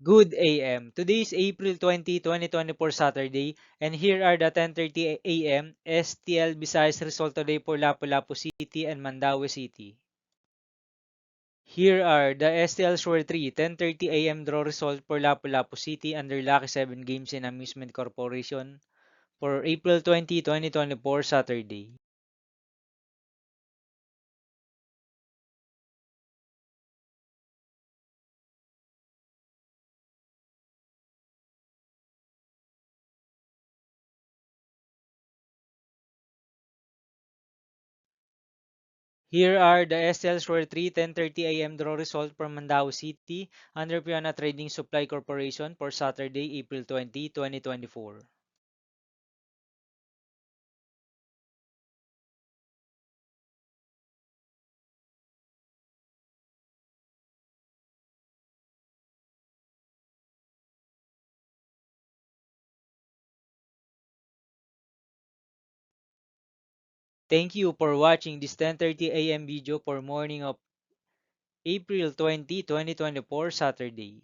Good AM. Today is April 20, 2024 Saturday, and here are the 10:30 AM STL Visayas result today for Lapu-Lapu City and Mandaue City. Here are the STL Shore 3 10:30 AM draw result for Lapu-Lapu City under Lucky 7 Games and Amusement Corporation for April 20, 2024 Saturday. Here are the STL Shore 3 10:30 AM draw result for Mandaue City under Piana Trading Supply Corporation for Saturday, April 20, 2024. Thank you for watching this 10:30 AM video for morning of April 20, 2024 Saturday.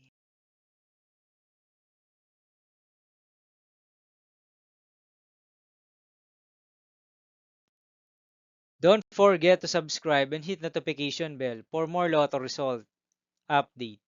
Don't forget to subscribe and hit notification bell for more lotto result update.